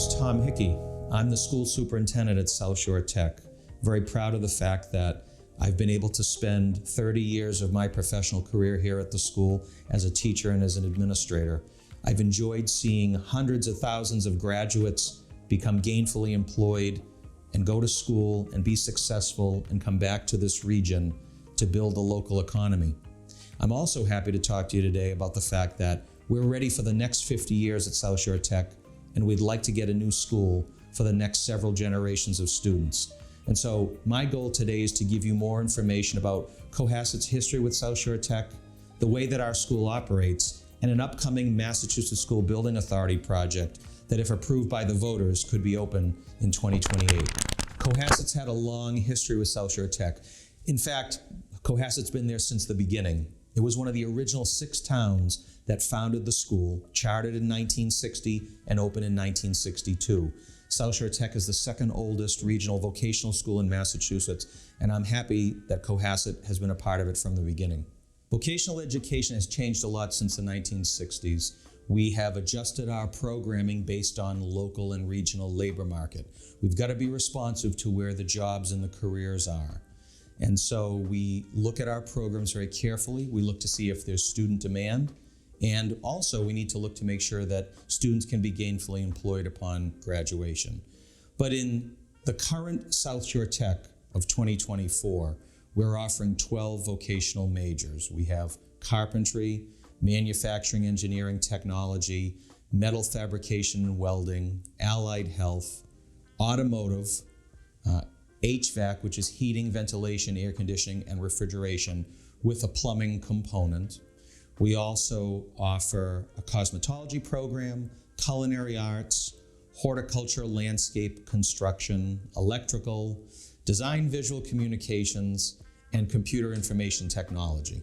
name's Tom Hickey. I'm the school superintendent at South Shore Tech. Very proud of the fact that I've been able to spend 30 years of my professional career here at the school as a teacher and as an administrator. I've enjoyed seeing hundreds of thousands of graduates become gainfully employed and go to school and be successful and come back to this region to build the local economy. I'm also happy to talk to you today about the fact that we're ready for the next 50 years at South Shore Tech, and we'd like to get a new school for the next several generations of students. And so my goal today is to give you more information about Cohasset's history with South Shore Tech, the way that our school operates, and an upcoming Massachusetts School Building Authority project that, if approved by the voters, could be open in 2028. Cohasset's had a long history with South Shore Tech. In fact, Cohasset's been there since the beginning. It was one of the original 6 towns that founded the school, chartered in 1960 and opened in 1962. South Shore Tech is the second oldest regional vocational school in Massachusetts, and I'm happy that Cohasset has been a part of it from the beginning. Vocational education has changed a lot since the 1960s. We have adjusted our programming based on local and regional labor market. We've got to be responsive to where the jobs and the careers are. And so we look at our programs very carefully. We look to see if there's student demand. And also we need to look to make sure that students can be gainfully employed upon graduation. But in the current South Shore Tech of 2024, we're offering 12 vocational majors. We have carpentry, manufacturing, engineering, technology, metal fabrication and welding, allied health, automotive, HVAC, which is heating, ventilation, air conditioning, and refrigeration with a plumbing component. We also offer a cosmetology program, culinary arts, horticulture, landscape, construction, electrical, design, visual communications, and computer information technology.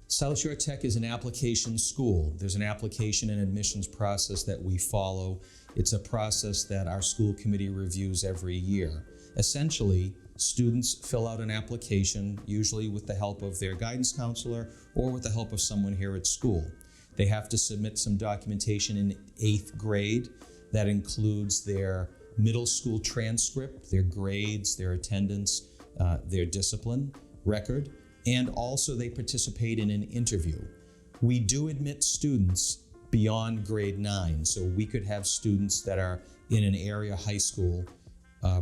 South Shore Tech is an application school. There's an application and admissions process that we follow. It's a process that our school committee reviews every year. Essentially, students fill out an application, usually with the help of their guidance counselor or with the help of someone here at school. They have to submit some documentation in 8th grade that includes their middle school transcript, their grades, their attendance, their discipline record, and also they participate in an interview. We do admit students beyond grade 9, so we could have students that are in an area high school.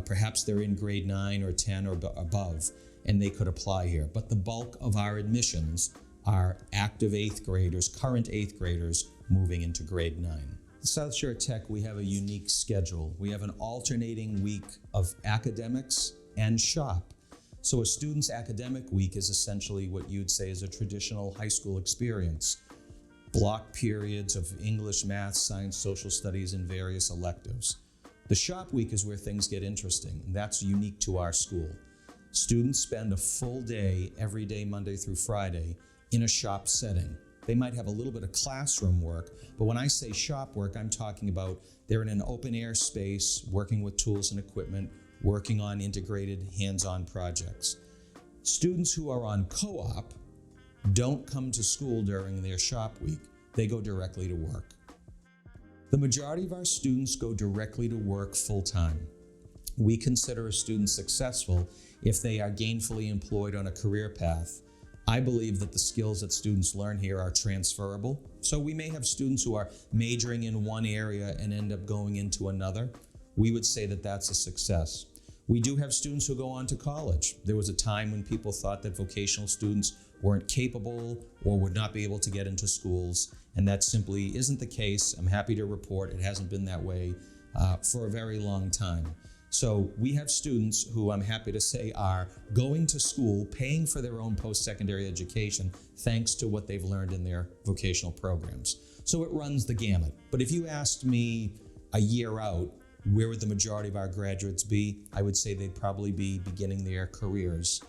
Perhaps they're in grade 9 or 10 or above, and they could apply here. But the bulk of our admissions are active 8th graders, current 8th graders moving into grade 9. At South Shore Tech, we have a unique schedule. We have an alternating week of academics and shop. So a student's academic week is essentially what you'd say is a traditional high school experience. Block periods of English, math, science, social studies, and various electives. The shop week is where things get interesting, and that's unique to our school. Students spend a full day, every day, Monday through Friday, in a shop setting. They might have a little bit of classroom work, but when I say shop work, I'm talking about they're in an open air space, working with tools and equipment, working on integrated hands-on projects. Students who are on co-op don't come to school during their shop week. They go directly to work. The majority of our students go directly to work full-time. We consider a student successful if they are gainfully employed on a career path. I believe that the skills that students learn here are transferable. So we may have students who are majoring in one area and end up going into another. We would say that that's a success. We do have students who go on to college. There was a time when people thought that vocational students weren't capable or would not be able to get into schools, and that simply isn't the case. I'm happy to report it hasn't been that way for a very long time. So we have students who I'm happy to say are going to school, paying for their own post-secondary education thanks to what they've learned in their vocational programs. So it runs the gamut. But if you asked me a year out, where would the majority of our graduates be? I would say they'd probably be beginning their careers.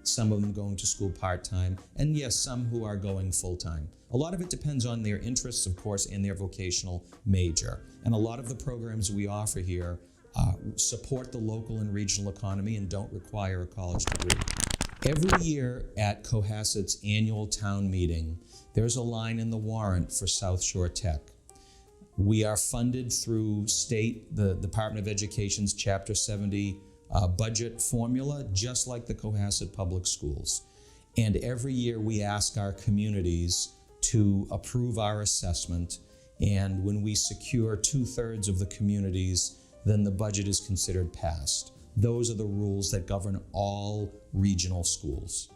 Some of them going to school part-time, and yes, some who are going full-time. A lot of it depends on their interests, of course, and their vocational major. And a lot of the programs we offer here support the local and regional economy and don't require a college degree. Every year at Cohasset's annual town meeting, there's a line in the warrant for South Shore Tech. We are funded through the Department of Education's Chapter 70 budget formula, just like the Cohasset Public Schools. And every year we ask our communities to approve our assessment, and when we secure 2/3 of the communities, then the budget is considered passed. Those are the rules that govern all regional schools.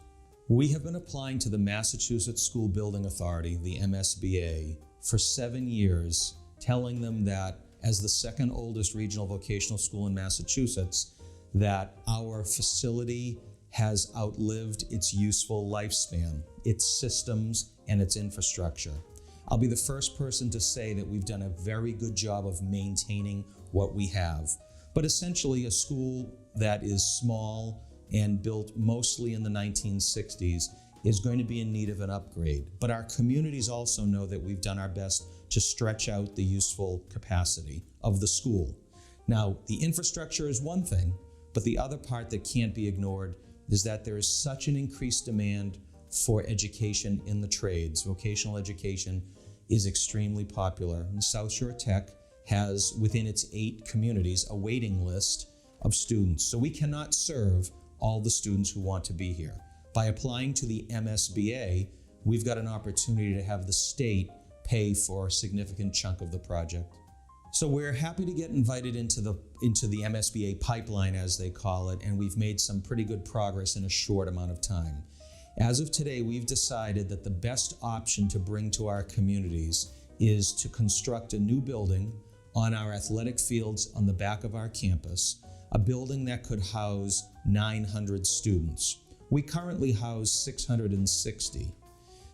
We have been applying to the Massachusetts School Building Authority, the MSBA, for 7 years, telling them that as the second oldest regional vocational school in Massachusetts, that our facility has outlived its useful lifespan, its systems, and its infrastructure. I'll be the first person to say that we've done a very good job of maintaining what we have. But essentially, a school that is small and built mostly in the 1960s is going to be in need of an upgrade. But our communities also know that we've done our best to stretch out the useful capacity of the school. Now, the infrastructure is one thing, but the other part that can't be ignored is that there is such an increased demand for education in the trades. Vocational education is extremely popular. And South Shore Tech has, within its 8 communities, a waiting list of students. So we cannot serve all the students who want to be here. By applying to the MSBA, we've got an opportunity to have the state pay for a significant chunk of the project. So we're happy to get invited into the MSBA pipeline, as they call it, and we've made some pretty good progress in a short amount of time. As of today, we've decided that the best option to bring to our communities is to construct a new building on our athletic fields on the back of our campus, a building that could house 900 students. We currently house 660.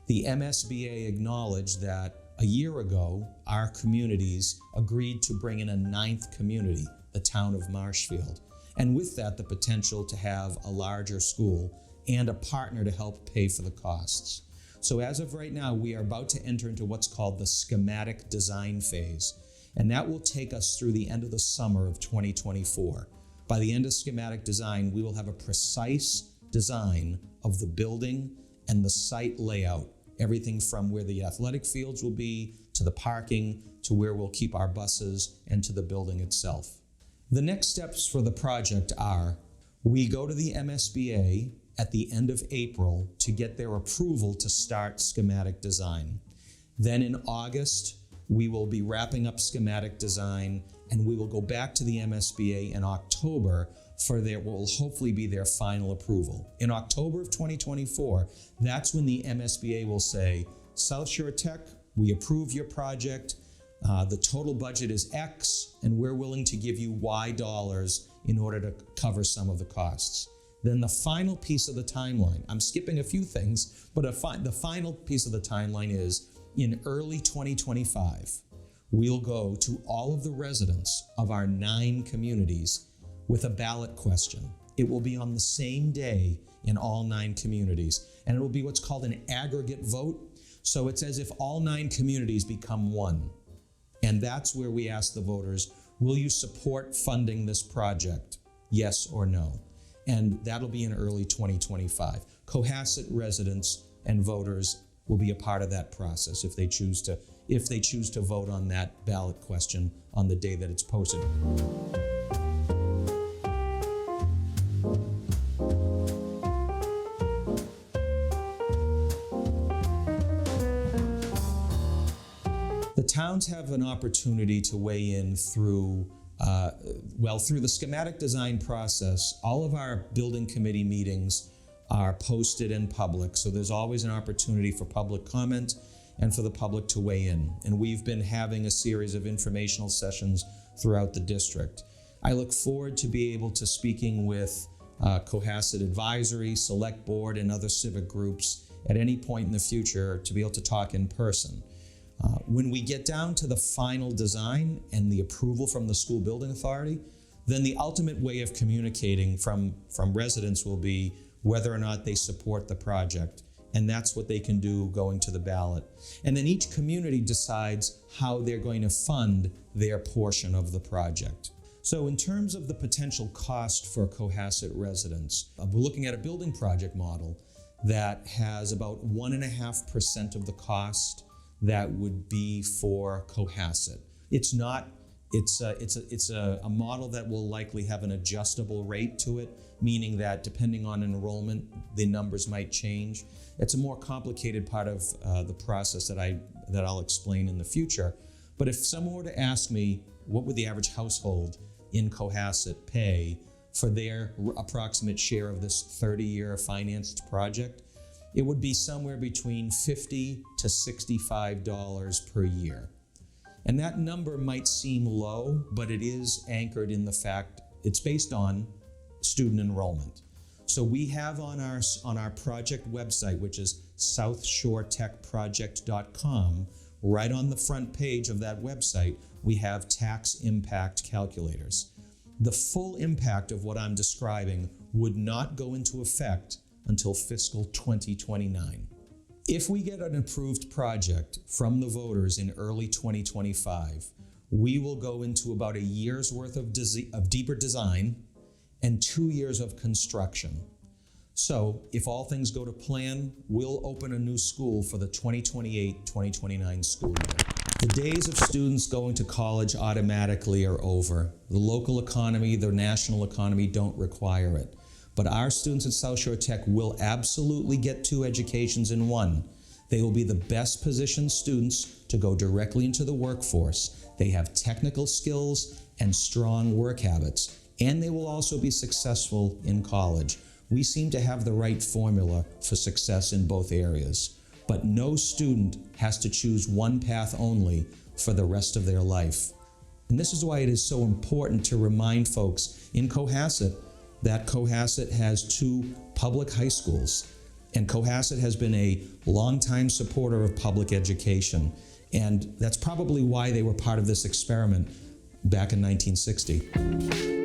The MSBA acknowledged that a year ago, our communities agreed to bring in a 9th community, the town of Marshfield, and with that, the potential to have a larger school and a partner to help pay for the costs. So as of right now, we are about to enter into what's called the schematic design phase, and that will take us through the end of the summer of 2024. By the end of schematic design, we will have a precise design of the building and the site layout, everything from where the athletic fields will be, to the parking, to where we'll keep our buses, and to the building itself. The next steps for the project are, we go to the MSBA at the end of April to get their approval to start schematic design. Then in August, we will be wrapping up schematic design, and we will go back to the MSBA in October for what will hopefully be their final approval. In October of 2024, that's when the MSBA will say, South Shore Tech, we approve your project, the total budget is X, and we're willing to give you Y dollars in order to cover some of the costs. Then the final piece of the timeline, I'm skipping a few things, but the final piece of the timeline is, in early 2025, we'll go to all of the residents of our 9 communities with a ballot question. It will be on the same day in all 9 communities, and it will be what's called an aggregate vote. So it's as if all 9 communities become one. And that's where we ask the voters, will you support funding this project? Yes or no? And that'll be in early 2025. Cohasset residents and voters will be a part of that process if they choose to vote on that ballot question on the day that it's posted. The towns have an opportunity to weigh in through the schematic design process. All of our building committee meetings are posted in public, so there's always an opportunity for public comment and for the public to weigh in. And we've been having a series of informational sessions throughout the district. I look forward to be able to speaking with Cohasset Advisory, Select Board, and other civic groups at any point in the future to be able to talk in person. When we get down to the final design and the approval from the School Building Authority, then the ultimate way of communicating from residents will be whether or not they support the project. And that's what they can do going to the ballot. And then each community decides how they're going to fund their portion of the project. So in terms of the potential cost for Cohasset residents, we're looking at a building project model that has about 1.5% of the cost that would be for Cohasset. It's not. It's a model that will likely have an adjustable rate to it, meaning that depending on enrollment, the numbers might change. It's a more complicated part of the process that I'll explain in the future. But if someone were to ask me, what would the average household in Cohasset pay for their approximate share of this 30-year financed project, it would be somewhere between $50 to $65 per year. And that number might seem low, but it is anchored in the fact it's based on student enrollment. So we have on our project website, which is southshoretechproject.com, right on the front page of that website, we have tax impact calculators. The full impact of what I'm describing would not go into effect until fiscal 2029. If we get an approved project from the voters in early 2025, we will go into about a year's worth of deeper design and 2 years of construction. So if all things go to plan, we'll open a new school for the 2028-2029 school year. The days of students going to college automatically are over. The local economy, the national economy don't require it. But our students at South Shore Tech will absolutely get 2 educations in one. They will be the best positioned students to go directly into the workforce. They have technical skills and strong work habits, and they will also be successful in college. We seem to have the right formula for success in both areas, but no student has to choose one path only for the rest of their life. And this is why it is so important to remind folks in Cohasset that Cohasset has 2 public high schools, and Cohasset has been a longtime supporter of public education, and that's probably why they were part of this experiment back in 1960.